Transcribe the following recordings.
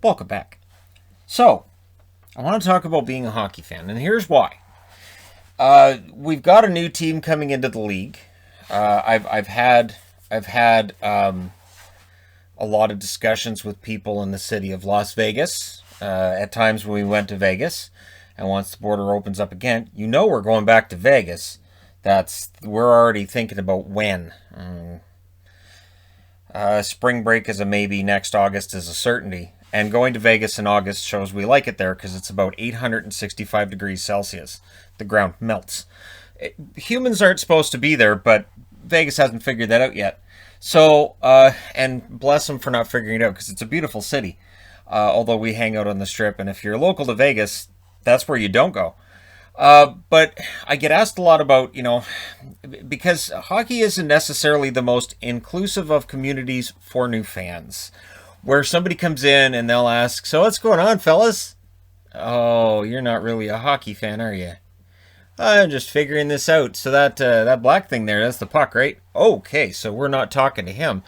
Welcome back. So, I want to talk about being a hockey fan, and here's why. We've got a new team coming into the league. I've had a lot of discussions with people in the city of Las Vegas. At times when we went to Vegas, and once the border opens up again, we're going back to Vegas. We're already thinking about when. Spring break is a maybe. Next August is a certainty. And going to Vegas in August shows we like it there because it's about 865 degrees Celsius. The ground melts. Humans aren't supposed to be there, but Vegas hasn't figured that out yet. So, and bless them for not figuring it out because it's a beautiful city. Although we hang out on the Strip, and if you're local to Vegas, that's where you don't go. But I get asked a lot about, because hockey isn't necessarily the most inclusive of communities for new fans. Where somebody comes in and they'll ask, so what's going on, fellas? Oh, you're not really a hockey fan, are you? I'm just figuring this out. So that black thing there, that's the puck, right? Okay, so we're not talking to him.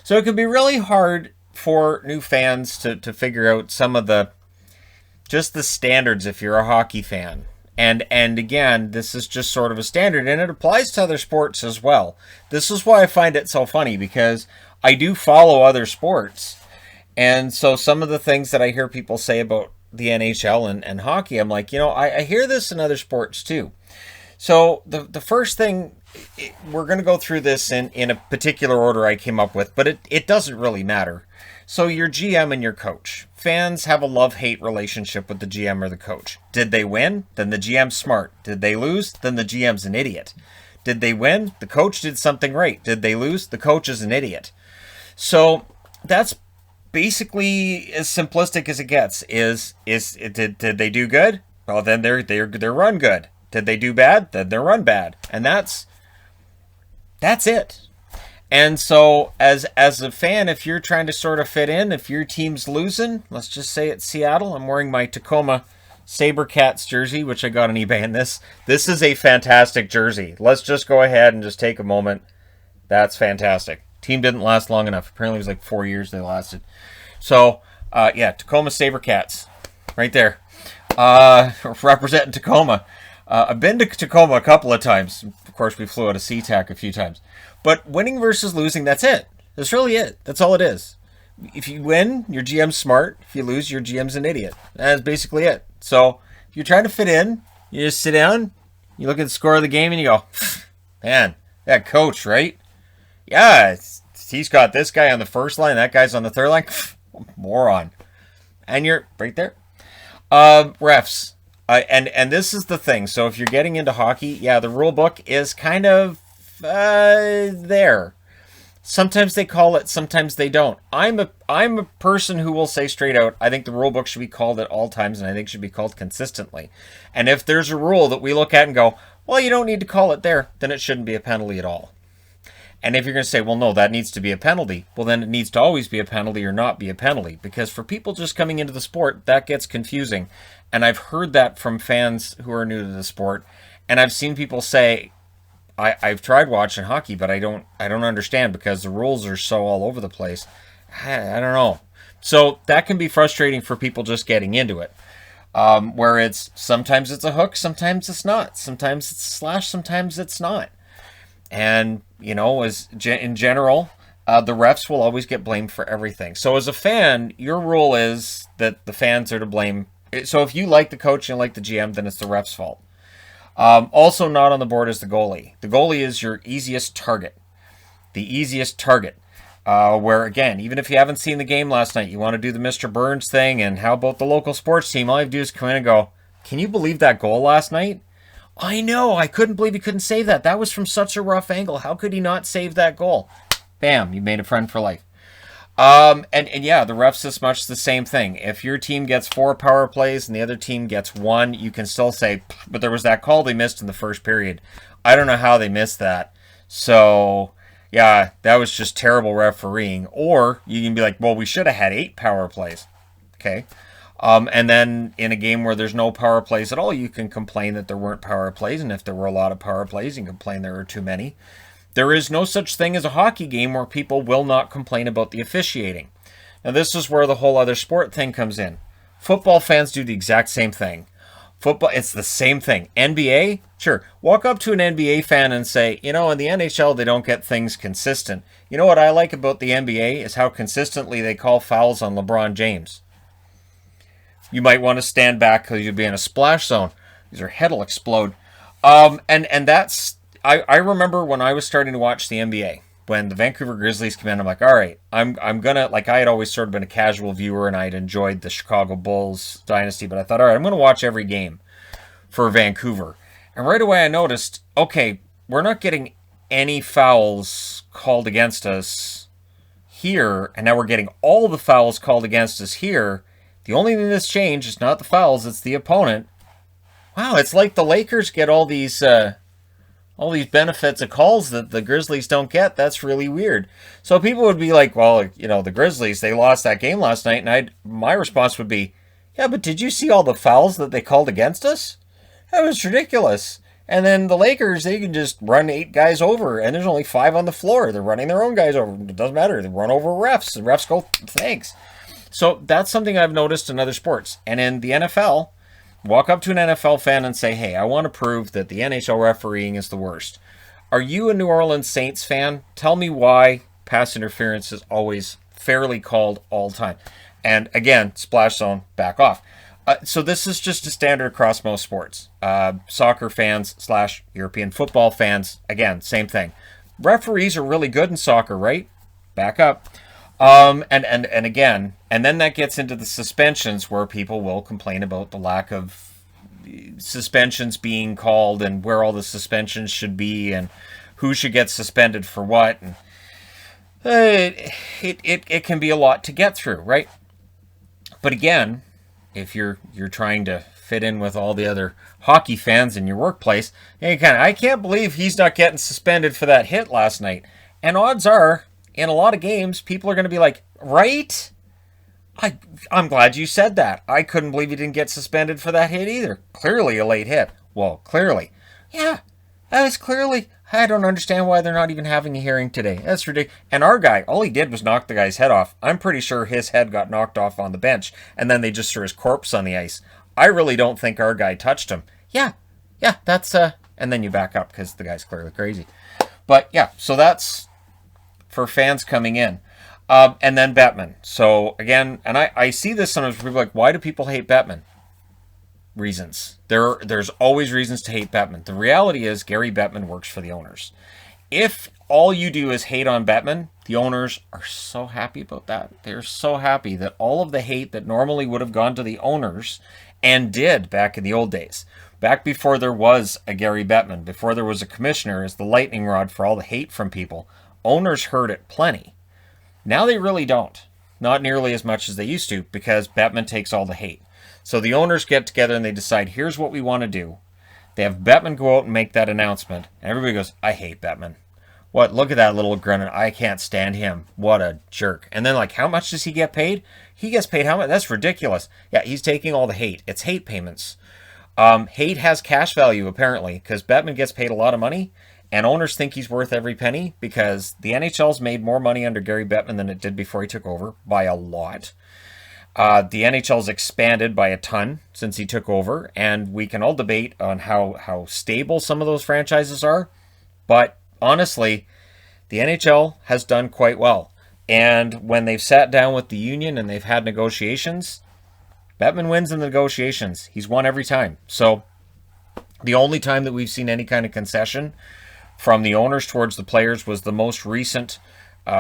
So it can be really hard for new fans to figure out some of the standards if you're a hockey fan. And again, this is just sort of a standard, and it applies to other sports as well. This is why I find it so funny, because I do follow other sports. And so some of the things that I hear people say about the NHL and hockey, I'm like, I hear this in other sports too. So the first thing, we're going to go through this in a particular order I came up with, but it doesn't really matter. So your GM and your coach. Fans have a love-hate relationship with the GM or the coach. Did they win? Then the GM's smart. Did they lose? Then the GM's an idiot. Did they win? The coach did something right. Did they lose? The coach is an idiot. So that's basically as simplistic as it gets. Did they do good? Well, then they're run good. Did they do bad? Then they're run bad. And that's it. And so as a fan, if you're trying to sort of fit in, if your team's losing, let's just say it's Seattle. I'm wearing my Tacoma Sabercats jersey, which I got on eBay. And this is a fantastic jersey. Let's just go ahead and just take a moment. That's fantastic. Team didn't last long enough. Apparently it was like 4 years they lasted. So, Tacoma Sabercats. Right there. Representing Tacoma. I've been to Tacoma a couple of times. Of course, we flew out of SeaTac a few times. But winning versus losing, that's it. That's really it. That's all it is. If you win, your GM's smart. If you lose, your GM's an idiot. That's basically it. So, if you're trying to fit in, you just sit down, you look at the score of the game, and you go, man, that coach, right? Yeah, he's got this guy on the first line, that guy's on the third line. Moron. And you're right there. Refs. And this is the thing. So if you're getting into hockey, the rule book is kind of there. Sometimes they call it, sometimes they don't. I'm a person who will say straight out, I think the rule book should be called at all times, and I think it should be called consistently. And if there's a rule that we look at and go, well, you don't need to call it there, then it shouldn't be a penalty at all. And if you're going to say, well, no, that needs to be a penalty, well, then it needs to always be a penalty or not be a penalty. Because for people just coming into the sport, that gets confusing. And I've heard that from fans who are new to the sport. And I've seen people say, I've tried watching hockey, but I don't understand because the rules are so all over the place. I don't know. So that can be frustrating for people just getting into it. Where sometimes it's a hook, sometimes it's not. Sometimes it's a slash, sometimes it's not. And, in general, the refs will always get blamed for everything. So as a fan, your rule is that the fans are to blame. So if you like the coach and like the GM, then it's the ref's fault. Also not on the board is the goalie. The goalie is your easiest target. The easiest target. Where, again, even if you haven't seen the game last night, you want to do the Mr. Burns thing, and how about the local sports team? All you have to do is come in and go, can you believe that goal last night? I know, I couldn't believe he couldn't save that. That was from such a rough angle. How could he not save that goal? Bam, you made a friend for life. The refs is much the same thing. If your team gets 4 power plays and the other team gets 1, you can still say, but there was that call they missed in the first period. I don't know how they missed that. So, that was just terrible refereeing. Or you can be like, well, we should have had 8 power plays. Okay. And then in a game where there's no power plays at all, you can complain that there weren't power plays. And if there were a lot of power plays, you can complain there were too many. There is no such thing as a hockey game where people will not complain about the officiating. Now, this is where the whole other sport thing comes in. Football fans do the exact same thing. Football, it's the same thing. NBA, sure. Walk up to an NBA fan and say, in the NHL, they don't get things consistent. You know what I like about the NBA is how consistently they call fouls on LeBron James. You might want to stand back because you'll be in a splash zone. Your head will explode. And that's, I remember when I was starting to watch the NBA, when the Vancouver Grizzlies came in, I'm like, all right, I'm gonna, like, I had always sort of been a casual viewer and I'd enjoyed the Chicago Bulls dynasty, but I thought, all right, I'm gonna watch every game for Vancouver. And right away I noticed, okay, we're not getting any fouls called against us here, and now we're getting all the fouls called against us here. The only thing that's changed is not the fouls, it's the opponent. Wow, it's like the Lakers get all these benefits of calls that the Grizzlies don't get. That's really weird. So people would be like, well, the Grizzlies, they lost that game last night, and my response would be, yeah, but did you see all the fouls that they called against us? That was ridiculous. And then the Lakers, they can just run 8 guys over, and there's only 5 on the floor. They're running their own guys over. It doesn't matter. They run over refs. The refs go, thanks. So that's something I've noticed in other sports. And in the NFL, walk up to an NFL fan and say, hey, I want to prove that the NHL refereeing is the worst. Are you a New Orleans Saints fan? Tell me why pass interference is always fairly called all the time. And again, splash zone, back off. So this is just a standard across most sports. Soccer fans / European football fans, again, same thing. Referees are really good in soccer, right? Back up. And again, and then that gets into the suspensions where people will complain about the lack of suspensions being called and where all the suspensions should be and who should get suspended for what. And it can be a lot to get through, right? But again, if you're trying to fit in with all the other hockey fans in your workplace, I can't believe he's not getting suspended for that hit last night. And odds are, in a lot of games, people are going to be like, right? I'm glad you said that. I couldn't believe he didn't get suspended for that hit either. Clearly a late hit. Well, clearly. Yeah, that was clearly. I don't understand why they're not even having a hearing today. That's ridiculous. And our guy, all he did was knock the guy's head off. I'm pretty sure his head got knocked off on the bench, and then they just threw his corpse on the ice. I really don't think our guy touched him. Yeah, that's, and then you back up because the guy's clearly crazy. But yeah, so that's for fans coming in. And then Bettman. So again, and I see this sometimes, people are like, why do people hate Bettman? Reasons. There's always reasons to hate Bettman. The reality is Gary Bettman works for the owners. If all you do is hate on Bettman, the owners are so happy about that. They're so happy that all of the hate that normally would have gone to the owners and did back in the old days, back before there was a Gary Bettman, before there was a commissioner as the lightning rod for all the hate from people, owners heard it plenty. Now they really don't. Not nearly as much as they used to because Bettman takes all the hate. So the owners get together and they decide, here's what we want to do. They have Bettman go out and make that announcement. And everybody goes, I hate Bettman. What? Look at that little grunt. I can't stand him. What a jerk. And then, like, how much does he get paid? He gets paid how much? That's ridiculous. Yeah, he's taking all the hate. It's hate payments. Hate has cash value, apparently, because Bettman gets paid a lot of money. And owners think he's worth every penny because the NHL's made more money under Gary Bettman than it did before he took over by a lot. The NHL's expanded by a ton since he took over, and we can all debate on how stable some of those franchises are. But honestly, the NHL has done quite well. And when they've sat down with the union and they've had negotiations, Bettman wins in the negotiations. He's won every time. So the only time that we've seen any kind of concession from the owners towards the players was the most recent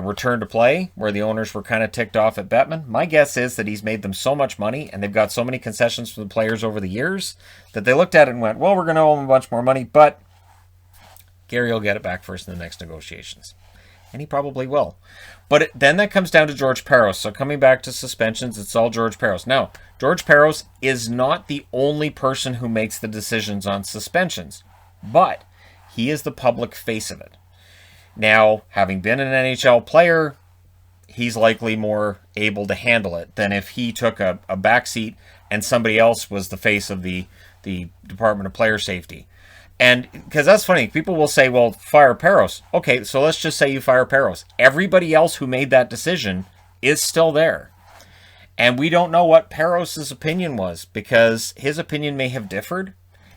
return to play, where the owners were kind of ticked off at Bettman. My guess is that he's made them so much money, and they've got so many concessions from the players over the years, that they looked at it and went, well, we're going to owe him a bunch more money, but Gary will get it back first in the next negotiations. And he probably will. But then that comes down to George Parros. So coming back to suspensions, it's all George Parros. Now, George Parros is not the only person who makes the decisions on suspensions, but he is the public face of it. Now, having been an NHL player, he's likely more able to handle it than if he took a backseat and somebody else was the face of the Department of Player Safety. And because that's funny, people will say, well, fire Parros. Okay, so let's just say you fire Parros. Everybody else who made that decision is still there. And we don't know what Peros' opinion was, because his opinion may have differed.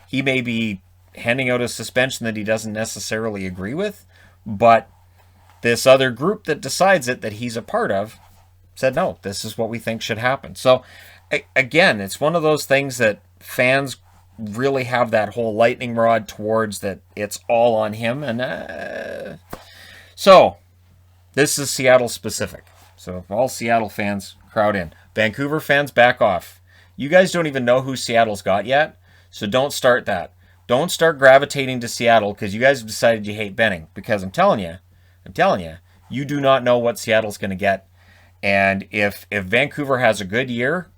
He may be handing out a suspension that he doesn't necessarily agree with, but this other group that decides it, that he's a part of, said, no, this is what we think should happen. So, again, it's one of those things that fans really have that whole lightning rod towards, that it's all on him. And so, this is Seattle specific. So, all Seattle fans, crowd in. Vancouver fans, back off. You guys don't even know who Seattle's got yet, so don't start that. Don't start gravitating to Seattle because you guys have decided you hate Benning. Because I'm telling you, you do not know what Seattle's going to get. And if Vancouver has a good year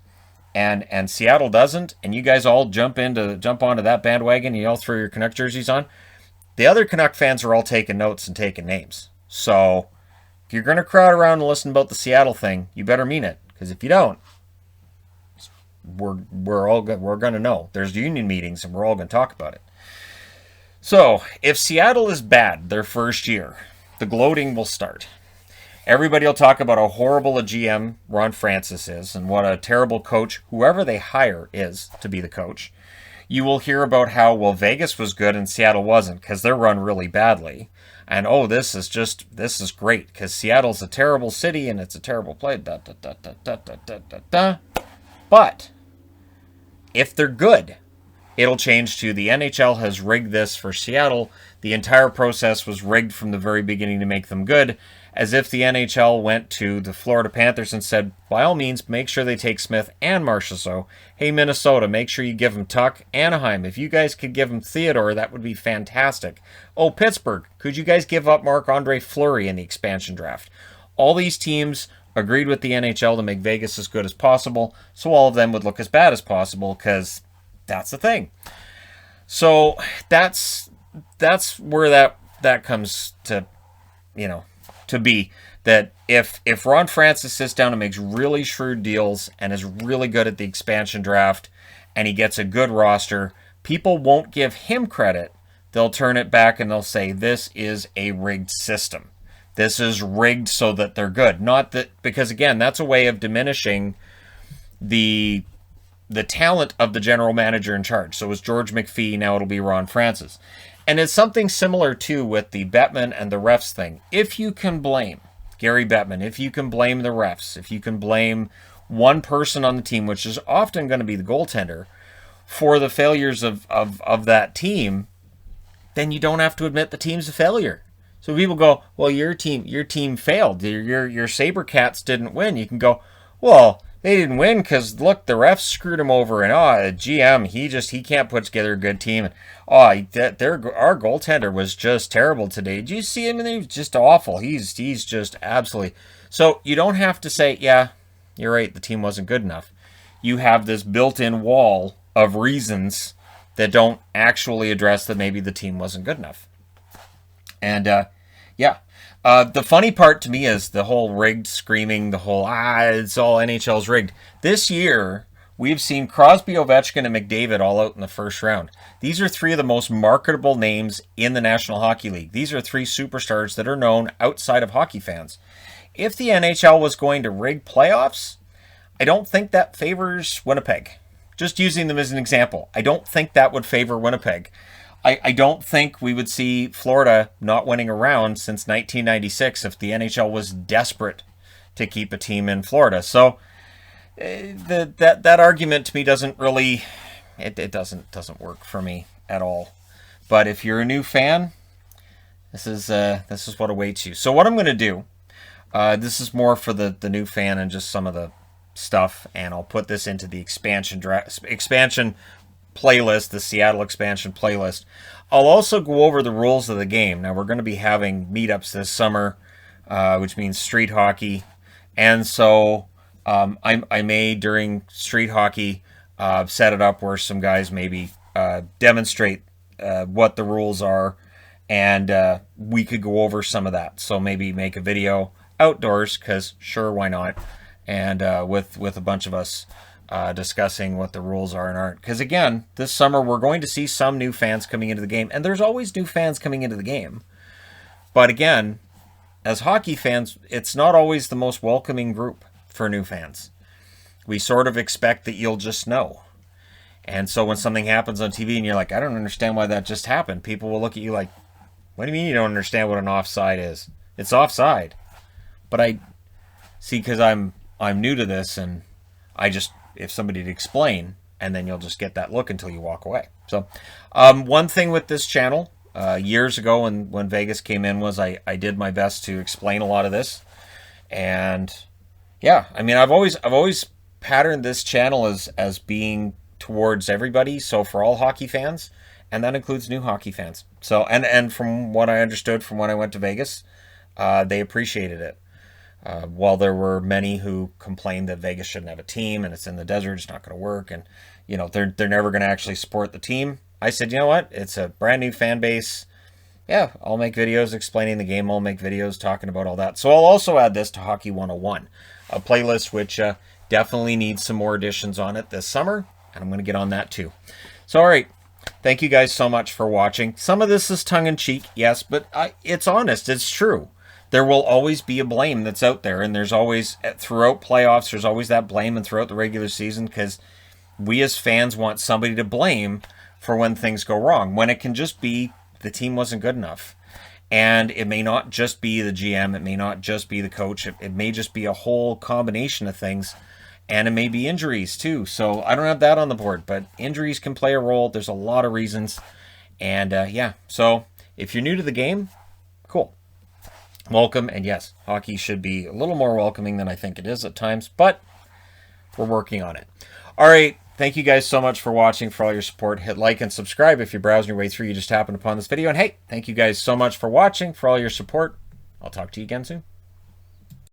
and Seattle doesn't, and you guys all jump onto that bandwagon and you all throw your Canuck jerseys on, the other Canuck fans are all taking notes and taking names. So if you're going to crowd around and listen about the Seattle thing, you better mean it. Because if you don't, we're going to know. There's union meetings and we're all going to talk about it. So if Seattle is bad their first year, the gloating will start. Everybody will talk about how horrible a GM Ron Francis is and what a terrible coach whoever they hire is to be the coach. You will hear about how, well, Vegas was good and Seattle wasn't because they're run really badly. And, oh, this is great because Seattle's a terrible city and it's a terrible place. But if they're good, it'll change to the NHL has rigged this for Seattle. The entire process was rigged from the very beginning to make them good, as if the NHL went to the Florida Panthers and said, by all means, make sure they take Smith and Marchessault. Hey, Minnesota, make sure you give them Tuck. Anaheim, if you guys could give them Theodore, that would be fantastic. Oh, Pittsburgh, could you guys give up Marc-Andre Fleury in the expansion draft? All these teams agreed with the NHL to make Vegas as good as possible, so all of them would look as bad as possible, because that's the thing. So that's where that comes to, to be, that if Ron Francis sits down and makes really shrewd deals and is really good at the expansion draft and he gets a good roster, people won't give him credit. They'll turn it back and they'll say, this is a rigged system. This is rigged so that they're good. Not that, because again, that's a way of diminishing the talent of the general manager in charge. So it was George McPhee, now it'll be Ron Francis. And it's something similar, too, with the Bettman and the refs thing. If you can blame Gary Bettman, if you can blame the refs, if you can blame one person on the team, which is often going to be the goaltender, for the failures of that team, then you don't have to admit the team's a failure. So people go, well, your team failed. Your SaberCats didn't win. You can go, well, they didn't win because, look, the refs screwed him over, and GM, he can't put together a good team. Our goaltender was just terrible today. Did you see him? He was just awful. He's just absolutely. So you don't have to say, yeah, you're right, the team wasn't good enough. You have this built-in wall of reasons that don't actually address that maybe the team wasn't good enough. And, the funny part to me is the whole rigged screaming, the whole, it's all NHL's rigged. This year, we've seen Crosby, Ovechkin, and McDavid all out in the first round. These are three of the most marketable names in the National Hockey League. These are three superstars that are known outside of hockey fans. If the NHL was going to rig playoffs, I don't think that favors Winnipeg. Just using them as an example, I don't think that would favor Winnipeg. I don't think we would see Florida not winning a round since 1996 if the NHL was desperate to keep a team in Florida. So that argument to me doesn't really, it doesn't work for me at all. But if you're a new fan, this is what awaits you. So what I'm going to do, this is more for the new fan and just some of the stuff, and I'll put this into the expansion playlist, the Seattle expansion playlist. I'll also go over the rules of the game. Now, we're going to be having meetups this summer, which means street hockey. And so I may, during street hockey, set it up where some guys maybe demonstrate what the rules are, and we could go over some of that. So maybe make a video outdoors, because sure, why not? And with a bunch of us discussing what the rules are and aren't. Because again, this summer we're going to see some new fans coming into the game, and there's always new fans coming into the game. But again, as hockey fans, it's not always the most welcoming group for new fans. we sort of expect that you'll just know. And so when something happens on TV and you're like, I don't understand why that just happened, people will look at you like, what do you mean you don't understand what an offside is? It's offside. But I see, because I'm new to this, and I just, if somebody to explain, and then you'll just get that look until you walk away. So one thing with this channel, years ago when Vegas came in, was I did my best to explain a lot of this. And yeah, I mean, I've always patterned this channel as being towards everybody, so for all hockey fans, and that includes new hockey fans. So and from what I understood from when I went to Vegas, they appreciated it. While there were many who complained that Vegas shouldn't have a team and it's in the desert, it's not going to work, and you know they're never going to actually support the team, I said, you know what? It's a brand new fan base. Yeah, I'll make videos explaining the game. I'll make videos talking about all that. So I'll also add this to Hockey 101, a playlist which definitely needs some more additions on it this summer, and I'm going to get on that too. So all right, thank you guys so much for watching. Some of this is tongue-in-cheek, yes, but it's honest. It's true. There will always be a blame that's out there, and there's always, throughout playoffs, there's always that blame, and throughout the regular season, because we as fans want somebody to blame for when things go wrong, when it can just be the team wasn't good enough. And it may not just be the GM, it may not just be the coach, it may just be a whole combination of things, and it may be injuries too. So I don't have that on the board, but injuries can play a role. There's a lot of reasons. And yeah, so if you're new to the game, cool. Welcome, and yes, hockey should be a little more welcoming than I think it is at times, but we're working on it. All right, thank you guys so much for watching, for all your support. Hit like and subscribe if you're browsing your way through, you just happened upon this video. And hey, thank you guys so much for watching, for all your support. I'll talk to you again soon.